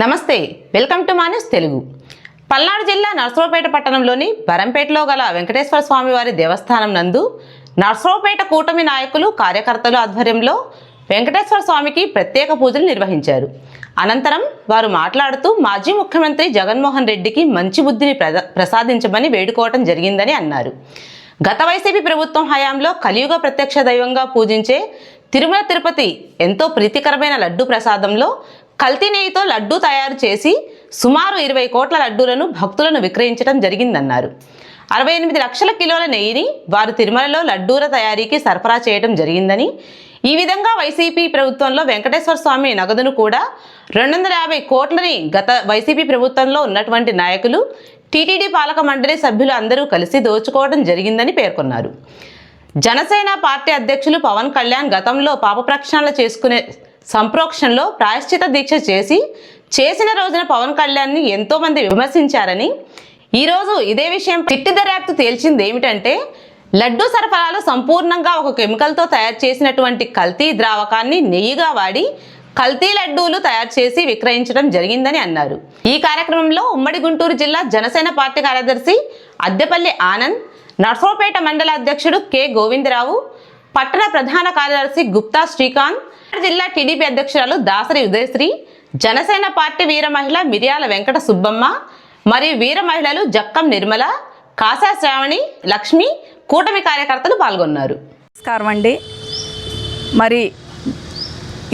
నమస్తే, welcome to manures Telugu. Palnadu జిల్లా నర్సరావుపేట పట్టణంలోని బరంపేటలో గల వెంకటేశ్వర స్వామి వారి దేవస్థానం నందు నర్సరావుపేట కూటమి నాయకులు కార్యకర్తలు ఆధ్వర్యంలో వెంకటేశ్వర స్వామికి ప్రత్యేక పూజలు నిర్వహించారు. అనంతరం వారు మాట్లాడుతూ మాజీ ముఖ్యమంత్రి జగన్మోహన్ రెడ్డికి మంచి బుద్ధిని ప్రసాదించమని వేడుకోవటం జరిగిందని అన్నారు. గత వైసీపీ ప్రభుత్వం హయాంలో కలియుగ ప్రత్యక్ష దైవంగా పూజించే తిరుమల తిరుపతి ఎంతో ప్రీతికరమైన లడ్డు ప్రసాదంలో కల్తీ నెయ్యితో లడ్డూ తయారు చేసి సుమారు 20 కోట్ల లడ్డూలను భక్తులను విక్రయించడం జరిగిందన్నారు. 68 లక్షల కిలోల నెయ్యిని వారు తిరుమలలో లడ్డూల తయారీకి సరఫరా చేయడం జరిగిందని, ఈ విధంగా వైసీపీ ప్రభుత్వంలో వెంకటేశ్వర స్వామి నగదును కూడా 250 కోట్లని గత వైసీపీ ప్రభుత్వంలో ఉన్నటువంటి నాయకులు, టీటీడీ పాలక మండలి సభ్యులు అందరూ కలిసి దోచుకోవడం జరిగిందని పేర్కొన్నారు. జనసేన పార్టీ అధ్యక్షులు పవన్ కళ్యాణ్ గతంలో పాప ప్రక్షాళన చేసుకునే సంప్రోక్షణలో ప్రాయశ్చిత దీక్ష చేసిన రోజున పవన్ కళ్యాణ్ని ఎంతో మంది విమర్శించారని, ఈరోజు ఇదే విషయం చిట్టి దర్యాప్తు తేల్చింది ఏమిటంటే లడ్డూ సరఫరాలో సంపూర్ణంగా ఒక కెమికల్తో తయారు చేసినటువంటి కల్తీ ద్రావకాన్ని నెయ్యిగా వాడి కల్తీ లడ్డూలు తయారు చేసి విక్రయించడం జరిగిందని అన్నారు. ఈ కార్యక్రమంలో ఉమ్మడి గుంటూరు జిల్లా జనసేన పార్టీ కార్యదర్శి అద్దెపల్లి ఆనంద్, నర్సరావుపేట మండల అధ్యక్షుడు కె గోవిందరావు, పట్టణ ప్రధాన కార్యదర్శి గుప్తా శ్రీకాంత్, జిల్లా టీడీపీ అధ్యక్షురాలు దాసరి ఉదయశ్రీ, జనసేన పార్టీ వీర మహిళ మిర్యాల వెంకట సుబ్బమ్మ మరియు వీర మహిళలు జక్కం నిర్మల, కాసా శ్రావణి, లక్ష్మి, కూటమి కార్యకర్తలు పాల్గొన్నారు. నమస్కారం అండి. మరి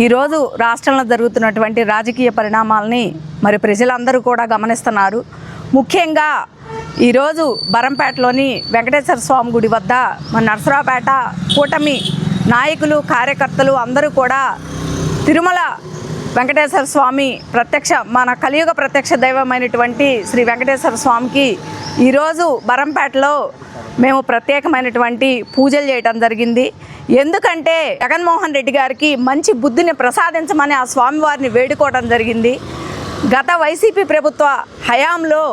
ఈరోజు రాష్ట్రంలో జరుగుతున్నటువంటి రాజకీయ పరిణామాలని మరి ప్రజలందరూ కూడా గమనిస్తున్నారు. ముఖ్యంగా ఈరోజు బరంపేటలోని వెంకటేశ్వర స్వామి గుడి వద్ద మన నర్సరావుపేట కూటమి నాయకులు కార్యకర్తలు అందరూ కూడా తిరుమల వెంకటేశ్వర స్వామి మన కలియుగ ప్రత్యక్ష దైవమైనటువంటి శ్రీ వెంకటేశ్వర స్వామికి ఈరోజు బరంపేటలో మేము ప్రత్యేకమైనటువంటి పూజలు చేయడం జరిగింది. ఎందుకంటే జగన్మోహన్ రెడ్డి గారికి మంచి బుద్ధిని ప్రసాదించమని ఆ స్వామివారిని వేడుకోవడం జరిగింది. గత వైసీపీ ప్రభుత్వ హయాంలో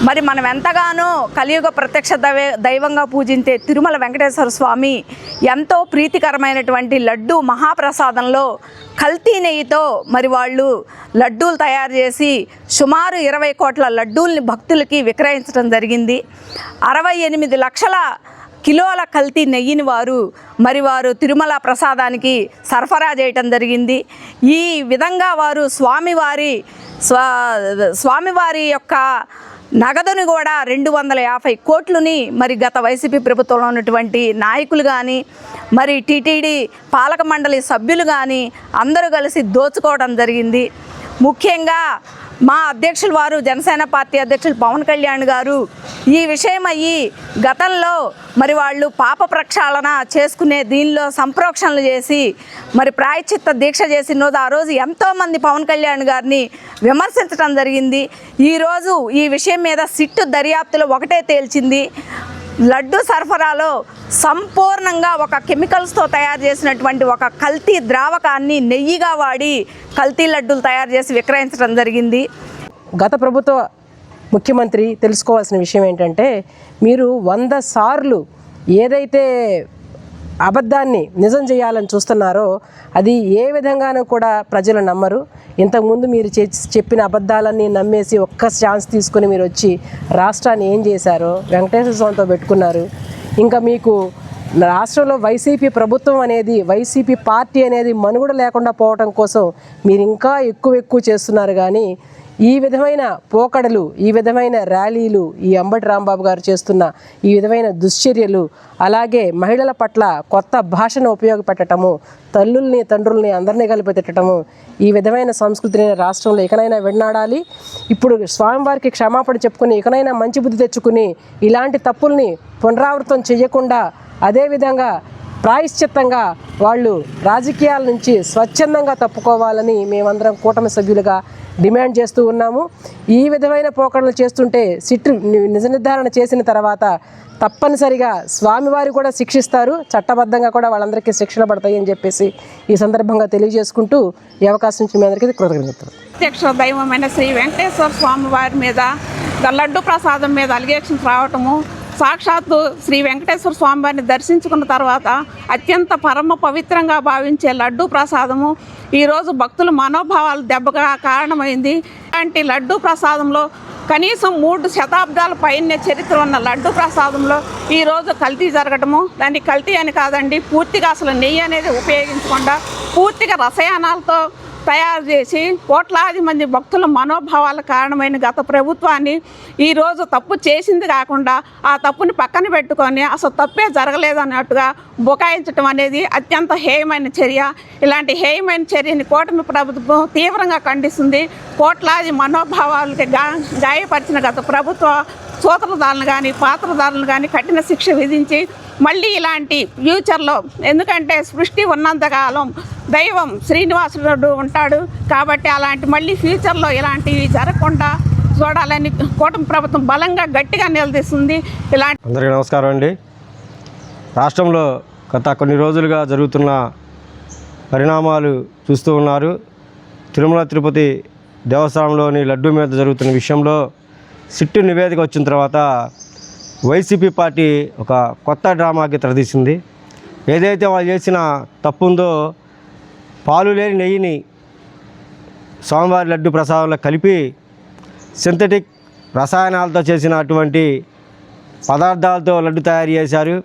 మరి మనం ఎంతగానో కలియుగ ప్రత్యక్ష దైవంగా పూజించే తిరుమల వెంకటేశ్వర స్వామి ఎంతో ప్రీతికరమైనటువంటి లడ్డు మహాప్రసాదంలో కల్తీ నెయ్యితో మరి వాళ్ళు లడ్డూలు తయారు చేసి సుమారు 20 కోట్ల లడ్డూల్ని భక్తులకి విక్రయించడం జరిగింది. 68 లక్షల కిలోల కల్తీ నెయ్యిని వారు తిరుమల ప్రసాదానికి సరఫరా చేయటం జరిగింది. ఈ విధంగా వారు స్వామివారి యొక్క నగదుని కూడా 250 కోట్లని మరి గత వైసీపీ ప్రభుత్వంలో ఉన్నటువంటి నాయకులు కానీ మరి టీటీడీ పాలక మండలి సభ్యులు కానీ అందరూ కలిసి దోచుకోవడం జరిగింది. ముఖ్యంగా మా అధ్యక్షులు వారు జనసేన పార్టీ అధ్యక్షులు పవన్ కళ్యాణ్ గారు ఈ విషయం అయ్యి గతంలో మరి వాళ్ళు పాప ప్రక్షాళన చేసుకునే దీనిలో సంప్రోక్షణలు చేసి మరి ప్రాయశ్చిత్త దీక్ష చేసిన రోజు ఆ రోజు ఎంతోమంది పవన్ కళ్యాణ్ గారిని విమర్శించడం జరిగింది. ఈరోజు ఈ విషయం మీద సిట్టు దర్యాప్తులో ఒకటే తేల్చింది, లడ్డు సరఫరాలో సంపూర్ణంగా ఒక కెమికల్స్తో తయారు చేసినటువంటి ఒక కల్తీ ద్రావకాన్ని నెయ్యిగా వాడి కల్తీ లడ్డూలు తయారు చేసి విక్రయించడం జరిగింది. గత ప్రభుత్వ ముఖ్యమంత్రి తెలుసుకోవాల్సిన విషయం ఏంటంటే, మీరు 100 సార్లు ఏదైతే అబద్ధాన్ని నిజం చేయాలని చూస్తున్నారో అది ఏ విధంగానూ కూడా ప్రజలు నమ్మరు. ఇంతకుముందు మీరు చెప్పిన అబద్ధాలన్నీ నమ్మేసి ఒక్క ఛాన్స్ తీసుకొని మీరు వచ్చి రాష్ట్రాన్ని ఏం చేశారో వెంకటేశ్వర స్వామితో పెట్టుకున్నారు. ఇంకా మీకు రాష్ట్రంలో వైసీపీ ప్రభుత్వం అనేది, వైసీపీ పార్టీ అనేది మనుగడ లేకుండా పోవటం కోసం మీరు ఇంకా ఎక్కువ చేస్తున్నారు. కానీ ఈ విధమైన పోకడలు, ఈ విధమైన ర్యాలీలు, ఈ అంబటి రాంబాబు గారు చేస్తున్న ఈ విధమైన దుశ్చర్యలు, అలాగే మహిళల పట్ల కొత్త భాషను ఉపయోగపెట్టడము, తల్లుల్ని తండ్రుల్ని అందరినీ కలిపి తిట్టడము, ఈ విధమైన సంస్కృతిని రాష్ట్రంలో ఇకనైనా విడనాడాలి. ఇప్పుడు స్వామివారికి క్షమాపణ చెప్పుకుని ఇకనైనా మంచి బుద్ధి తెచ్చుకుని ఇలాంటి తప్పుల్ని పునరావృతం చేయకుండా అదేవిధంగా ప్రాయశ్చిత్తంగా వాళ్ళు రాజకీయాల నుంచి స్వచ్ఛందంగా తప్పుకోవాలని మేమందరం కూటమి సభ్యులుగా డిమాండ్ చేస్తూ ఉన్నాము. ఈ విధమైన పోకడలు చేస్తుంటే సిట్టు నిజ నిర్ధారణ చేసిన తర్వాత తప్పనిసరిగా స్వామివారి కూడా శిక్షిస్తారు, చట్టబద్ధంగా కూడా వాళ్ళందరికీ శిక్షణ పడతాయి అని చెప్పేసి ఈ సందర్భంగా తెలియజేసుకుంటూ ఈ అవకాశం నుంచి మీ అందరికీ కృతజ్ఞతలు. ప్రత్యక్ష దైవమైన శ్రీ వెంకటేశ్వర స్వామి వారి మీద లడ్డు ప్రసాదం మీద అలిగేషన్స్ రావటము సాక్షాత్తు శ్రీ వెంకటేశ్వర స్వామి వారిని దర్శించుకున్న తర్వాత అత్యంత పరమ పవిత్రంగా భావించే లడ్డూ ప్రసాదము ఈరోజు భక్తుల మనోభావాలు దెబ్బగా కారణమైంది. అలాంటి లడ్డూ ప్రసాదంలో కనీసం 3 శతాబ్దాల పైన చరిత్ర ఉన్న లడ్డూ ప్రసాదంలో ఈరోజు కల్తీ జరగటము, దాన్ని కల్తీ అని కాదండి, పూర్తిగా అసలు నెయ్యి అనేది ఉపయోగించకుండా పూర్తిగా రసాయనాలతో తయారు చేసి కోట్లాది మంది భక్తుల మనోభావాల కారణమైన గత ప్రభుత్వాన్ని ఈరోజు తప్పు చేసింది కాకుండా ఆ తప్పుని పక్కన పెట్టుకొని అసలు తప్పే జరగలేదన్నట్టుగా బుకాయించడం అనేది అత్యంత హేయమైన చర్య. ఇలాంటి హేయమైన చర్యని కూటమి ప్రభుత్వం తీవ్రంగా ఖండిస్తుంది. కోట్లాది మనోభావాలకి గాయపరిచిన గత ప్రభుత్వ సూత్రధారులను కానీ పాత్రధారులను కానీ కఠిన శిక్ష విధించి మళ్ళీ ఇలాంటి ఫ్యూచర్లో, ఎందుకంటే సృష్టి ఉన్నంతకాలం దైవం శ్రీనివాసుడు ఉంటాడు కాబట్టి అలాంటి మళ్ళీ ఫ్యూచర్లో ఇలాంటివి జరగకుండా చూడాలని కూటమి ప్రభుత్వం బలంగా గట్టిగా నిలదీస్తుంది. అందరికీ నమస్కారం అండి. రాష్ట్రంలో గత కొన్ని రోజులుగా జరుగుతున్న పరిణామాలు చూస్తూ ఉన్నారు. తిరుమల తిరుపతి దేవస్థానంలోని లడ్డూ మీద జరుగుతున్న విషయంలో సిట్టు నివేదిక వచ్చిన తర్వాత వైసీపీ పార్టీ ఒక కొత్త డ్రామాకి తెరదీసింది. ఏదైతే వాళ్ళు చేసిన తప్పు ఉందో పాలు లేని నెయ్యిని స్వామివారి లడ్డు ప్రసాదంలో కలిపి సింథటిక్ రసాయనాలతో చేసిన అటువంటి పదార్థాలతో లడ్డు తయారు చేశారు.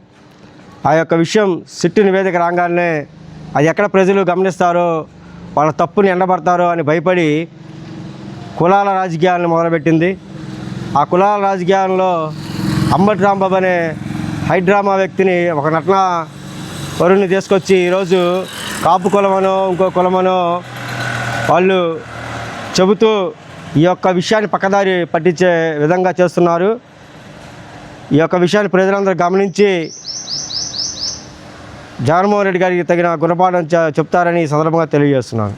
ఆ యొక్క విషయం సిట్టు నివేదిక రాగానే అది ఎక్కడ ప్రజలు గమనిస్తారో, వాళ్ళ తప్పుని ఎండబడతారో అని భయపడి కులాల రాజకీయాలను మొదలుపెట్టింది. ఆ కులాల రాజకీయాల్లో అంబటి రాంబాబు అనే హైడ్రామా వ్యక్తిని, ఒక నటన వరుణ్ణి తీసుకొచ్చి ఈరోజు కాపు కులమనో ఇంకో కులమనో వాళ్ళు చెబుతూ ఈ యొక్క విషయాన్ని పక్కదారి పట్టించే విధంగా చేస్తున్నారు. ఈ యొక్క విషయాన్ని ప్రజలందరూ గమనించి జగన్మోహన్ రెడ్డి గారికి తగిన గుణపాఠం చెప్తారని ఈ సందర్భంగా తెలియజేస్తున్నాను.